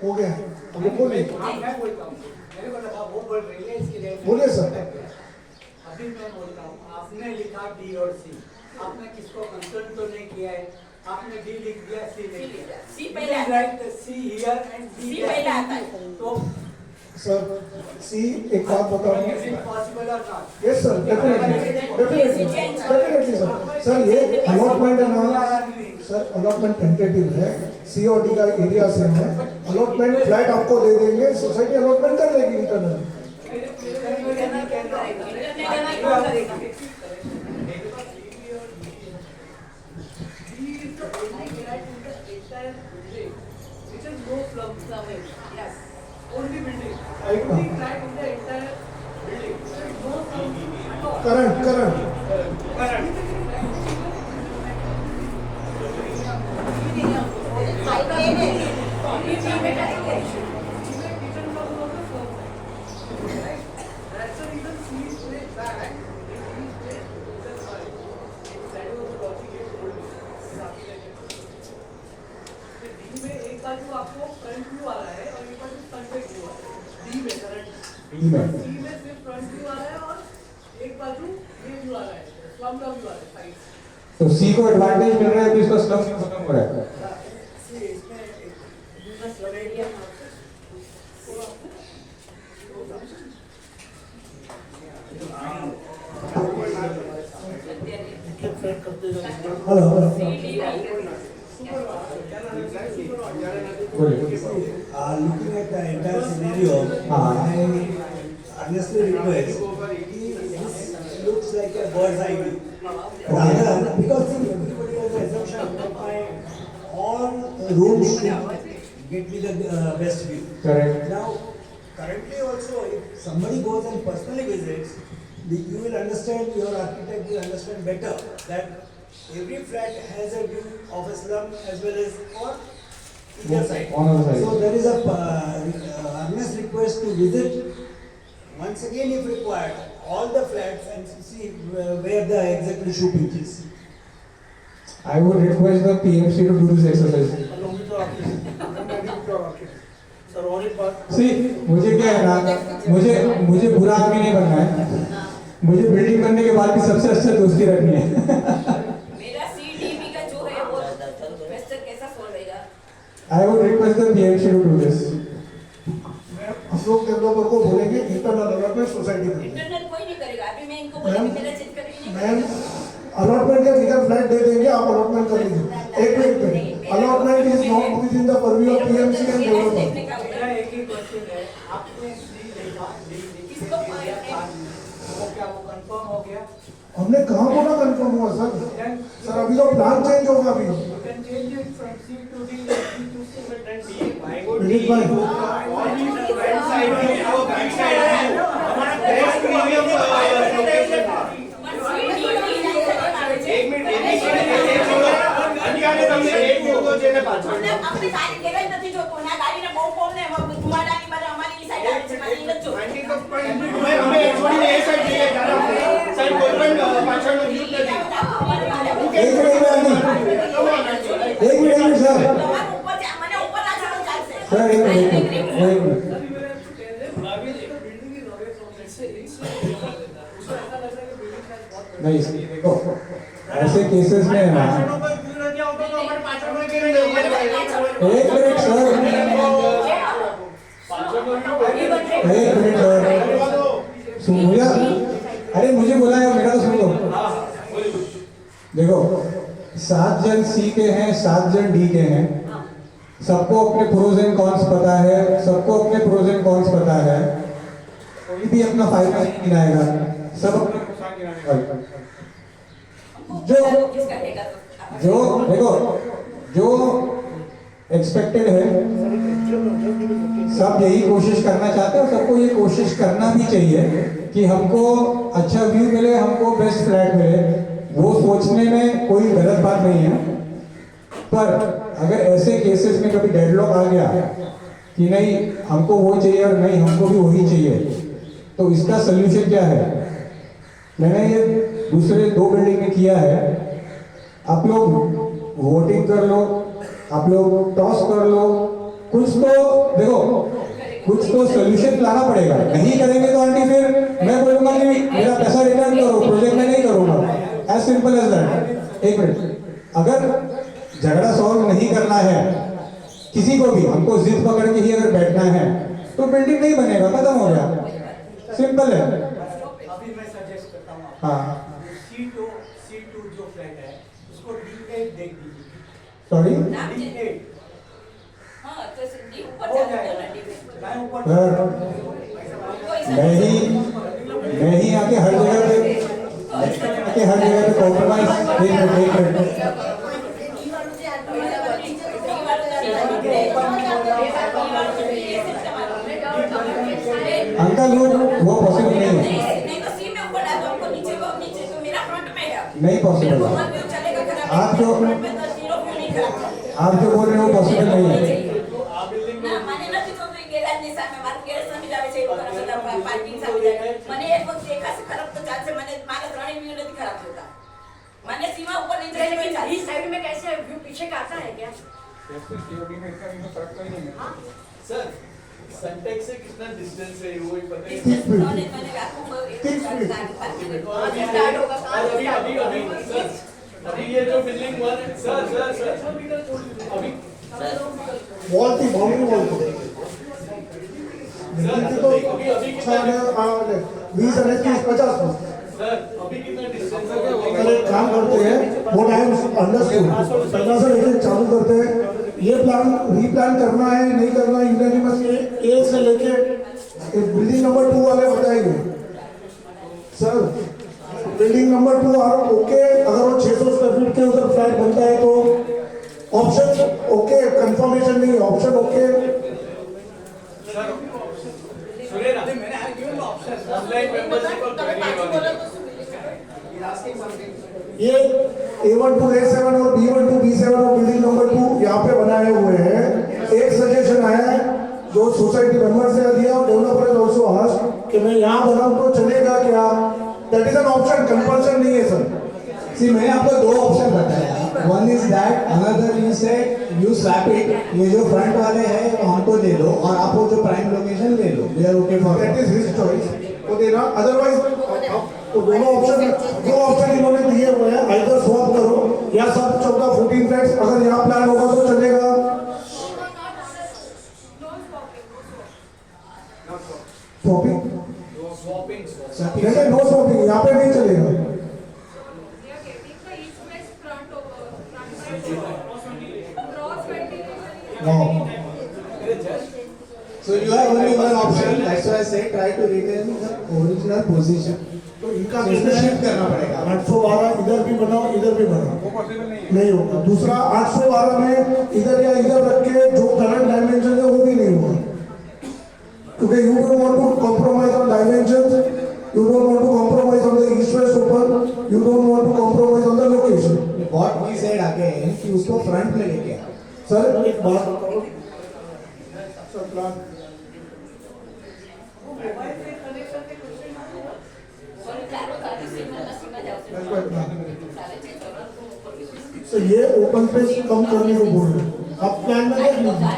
हो गया अभी बोलिए. मैं बोलता हूँ, मेरे को लगा वो बोल रही है इसके लिए. बोलिए सर. अभी मैं बोलता हूँ, आपने लिखा D और C, आपने किसको कंसल्ट तो नहीं किया है, आपने D लिख दिया, C लिख दिया. C पहले आता है. Right C here and D C पहले आता है. तो सर सी एक बात बताऊँ possible or not? Yes sir definitely sir ये अलॉटमेंट है ना सर अलॉटमेंट टेंटेटिव है सी और डी का एरिया सेम है अलॉटमेंट फ्लैट आपको दे देंगे सोसाइटी अलॉटमेंट कर लेगी internal It is no plumbing. Yes. Only building. Only flat in the entire building. There is no plumbing at all. Current That's the reason C is way back. It is way fine. That was the logic it told me. D में एक बाजू आपको front view आ रहा है और एक बाजू front view आ रहा है. D में करंट. C में सिर्फ फ्रंट व्यू आ रहा है और एक बाजू ये व्यू आ रहा है. स्लम का व्यू आ रहा है साइड. तो सी को एडवांटेज मिल रहा है कि इसका स्लम खत्म हो रहा है। Hello looking at the entire scenario, I honestly request this looks like a bird's eye view. Rather, because everybody has the assumption that my all rooms should get me the best view. Correct. Now, currently also, if somebody goes and personally visits, you will understand, your architect will understand better that every flat has a view of a slum as well as on either side. On other side. So there is a earnest request to visit once again if required all the flats and see where the exactly shoe pinch is. I would request the PMC to do this exercise. See, मुझे क्या है ना, मुझे बुरा आदमी नहीं बनना है, मुझे बिल्डिंग बनने के बाद भी सबसे अच्छी दोस्ती रखनी है। मेरा CDB का जो है वो क्वेश्चन कैसा सॉल्व होगा? I would request the PMC to do this. Ashok developer को बोलेंगे इंटरनल अलॉटमेंट सोसाइटी में इंटरनल कोई नहीं करेगा। अभी मैं इनको बोला कि मेरा चेंज करके मैम अलॉटमेंट के फिगर फ्लैट दे देंगे आप अलॉटमेंट कर लीजिए एक minute allotment is not with in the purview of PMC end developer मेरा एक ही क्वेश्चन है, आपने C देखा, D देखी, किसको वो क्या वो कंफर्म हो गया? हमने कहाँ बोला कंफर्म हुआ सर सर अभी तो प्लान चेंज होगा अभी You can change it from C to D, D to C, but then D. Why would Vineet भाई only the front side will have a back side view. हमारा best premium location था। एक minute અન્યાને તમને એક મોકો છે ને પાછળ આપણે ગાડી કેવાય નથી જોતો ના ગાડીને બહુ કોમ ને ધુમાડાની મારે અમારી ઈ સાઈડ આવે છે મારી ઈ નથી જોતો અમે છોડીને એ સાઈડ જઈએ ત્યારે સાઈડ કોઈ પણ પાછળનો વ્યૂ નથી एक मिनट सर તમારું ઉપર છે મને ઉપર ના ચાલો ચાલશે सर एक मिनट नहीं देखो ऐसे केसेस में है ना પાછળનો કોઈ વ્યૂ નથી આવતો તો અમારે પાછળનો કેવી રીતે एक मिनट सर सुन भैया अरे मुझे बोला है मेरा तो सुन लो देखो 7 जन सी के हैं 7 जन डी के हैं सबको अपने प्रोज एंड कॉन्स पता है सबको अपने प्रोज एंड कॉन्स पता है कोई भी अपना फायदा नहीं गिनाएगा सब अपना नुकसान गिनाएगा जो देखो जो एक्सपेक्टेड है सब यही कोशिश करना चाहते हैं और सबको ये कोशिश करना भी चाहिए कि हमको अच्छा व्यू मिले हमको बेस्ट फ्लैट मिले वो सोचने में कोई गलत बात नहीं है पर अगर ऐसे केसेस में कभी डेडलॉक आ गया कि नहीं हमको वो चाहिए और नहीं हमको भी वही चाहिए तो इसका सोल्यूशन क्या है मैंने ये दूसरे 2 बिल्डिंग में किया है आप लोग वोटिंग कर लो आप लोग टॉस कर लो कुछ तो देखो कुछ तो सोल्यूशन लाना पड़ेगा नहीं करेंगे तो आंटी फिर मैं बोलूंगा कि मेरा पैसा रिटर्न करो प्रोजेक्ट में नहीं करूंगा एज सिंपल एज दैट एक मिनट अगर झगड़ा सॉल्व नहीं करना है किसी को भी हमको जिद पकड़ के ही अगर बैठना है तो बिल्डिंग नहीं बनेगा, खत्म हो गया, सिंपल है। अभी मैं सजेस्ट करता हूँ आपको, हाँ C2 जो फ्लैट है उसको D8 देख दीजिए। सॉरी D8 हाँ तो डी ऊपर हो चला जाएगा। जाना डी में। मैं ऊपर मैं ही आके हर जगह पे कॉम्प्रोमाइज अंकल वो पॉसिबल नहीं है, नहीं तो सी में ऊपर डालो, आपको नीचे को नीचे तो मेरा फ्रंट में है। नहीं पॉसिबल है। चलेगा खराब आप जो फ्रंट में तो जीरो क्यों नहीं खराब? आप जो बोल रहे हो पॉसिबल नहीं है। ના મને નથી તો ગેરાજ ની સામે મારું ગેરેજ સામે જ આવે છે એવું બધા પાર્કિંગ સામે જાય મને એક વખત દેખાશે ખરાબ તો ચાલશે મને મારા ત્રણેય વ્યૂ નથી ખરાબ થતા મને સીમા ઉપર નહીં જાય लेकिन इस साइड में कैसे व्यू पीछे का आता है क्या सर सनटेक से कितना डिस्टेंस है वो ही पता है। मैंने आपको स्टार्ट होगा अभी सर अभी ये जो बिल्डिंग वन है सर अभी वॉल थी, बाउंड्री वॉल थी। बिल्डिंग की तो अभी 20 और 30 50 फुट। सर अभी कितना डिस्टेंस है पहले एक काम करते हैं, वो टाइम अंडरस्टूड, पहला से लेके चालू करते हैं। ये प्लान रीप्लान करना है नहीं करना है, यूनानिमस ए से लेके बिल्डिंग नंबर 2 वाले बताएंगे। Sir building number 2 are okay, अगर वो 600 स्क्वायर फीट के उधर फ्लैट बनता है तो ऑप्शन ओके, कंफर्मेशन नहीं, ऑप्शन ओके। सुरेश मैंने आज गिवन ऑप्शन ऑनलाइन मेंबरशिप और ये A1 to A7 और B1 to B7 और बिल्डिंग नंबर 2 यहाँ पे बनाए हुए हैं। एक सजेशन आया है जो सोसाइटी मेंबर से दिया और डेवलपर ने ऑल्सो आस्क्ड कि मैं यहाँ बनाऊँ तो चलेगा क्या? That is an option, compulsion नहीं है सर। सी मैंने आपको 2 ऑप्शन बताया, one is that, another you से यू स्वैप इट, ये जो फ्रंट वाले हैं वो हमको दे दो और आप वो जो प्राइम लोकेशन ले लो, we are okay for that is his choice, वो देना। अदरवाइज तो दोनों ऑप्शन, दो ऑप्शन इन्होंने दिए हुए हैं, आइदर स्वैप करो या सब 14 फ्लैट्स अगर यहाँ प्लान होगा तो चलेगा। स्वैपिंग नहीं, नो स्वैपिंग यहाँ पे नहीं चलेगा। So you have only one option, that's why I say try to retain the original position. तो इनका तो इसमें शिफ्ट करना पड़ेगा। 812 इधर भी बनाओ इधर भी बनाओ, नहीं होगा। दूसरा 812 में इधर या इधर रख के जो करंट डायमेंशन है वो भी नहीं होगा, क्योंकि you don't want to compromise on dimensions, you don't want to compromise on the east west open, you don't want to compromise on the location. What we said again कि उसको front में लेके आओ। सर एक बात बताओ sir, plan तो ये ओपन स्पेस कम करने को बोल रहे हैं आप, प्लान में देख लीजिए।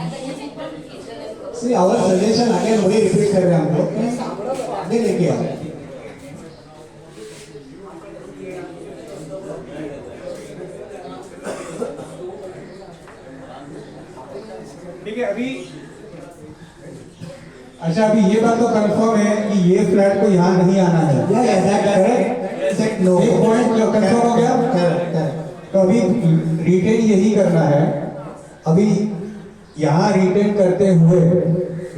सी आवर सजेशन अगेन वही रिपीट कर रहे हैं हम लोग, आगे लेके आओ। ठीक है अभी अच्छा अभी ये बात तो कंफर्म है कि ये फ्लैट को यहाँ नहीं आना है, नो एक पॉइंट जो कंफर्म हो गया। तो अभी रिटेन यही करना है, अभी यहाँ रिटेन करते हुए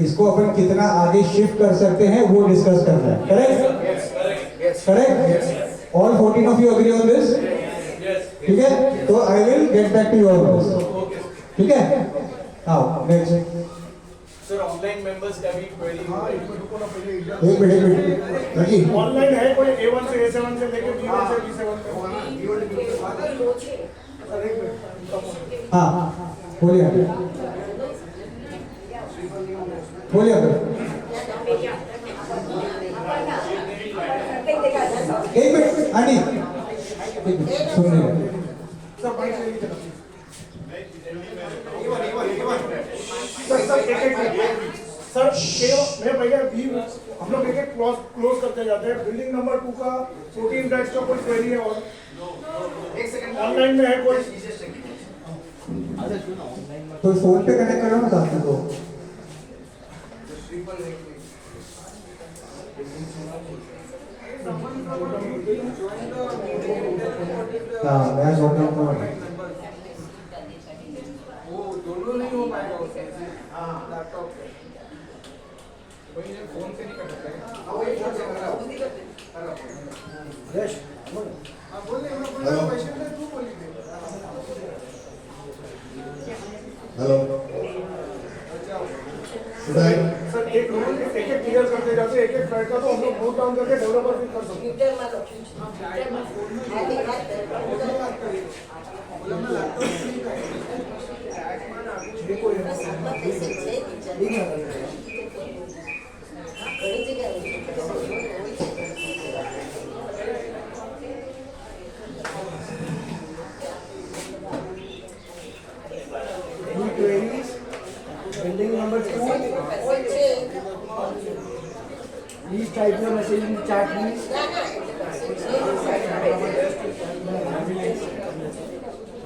इसको अपन कितना आगे शिफ्ट कर सकते हैं वो डिस्कस करना है, correct? All 14 of you agree on this? ठीक है, तो I will get back to you on this, ठीक है? हाँ नेक्स्ट सर ऑनलाइन मेंबर्स का भी क्वेरी एक मिनट लगी ऑनलाइन है कोई A1 से A7 से लेके B1 से B7 तक? हाँ बोलिए बोलिए एक मिनट आंटी सुन रही है सर मैं भैया बी हम लोग एक क्लोज करते जाते हैं। बिल्डिंग नंबर 2 का 14 फ्लैट्स का कोई क्वेरी है और ऑनलाइन में है कोई? तो फोन पे कनेक्ट करो ना साथी को। ट्रिपल रेक में. हाँ मैं सोच रहा हूँ वो दोनों नहीं हो पाएगा उसमें. हाँ लैपटॉप पे वही है, फोन से नहीं कर सकते. हाँ वही फोन से करा. यश हाँ बोले मैं बोल रहा हूँ क्वेश्चन में तू बोली दे. हेलो अच्छा सर एक क्लियर करते जाते एक फ्लाइट का तो हम लोग नोट डाउन करके डेवलपर भी कर सकते हैं. बोला मैं लैपटॉप नहीं Any queries? Building number 2. Please type your message in the chat, please.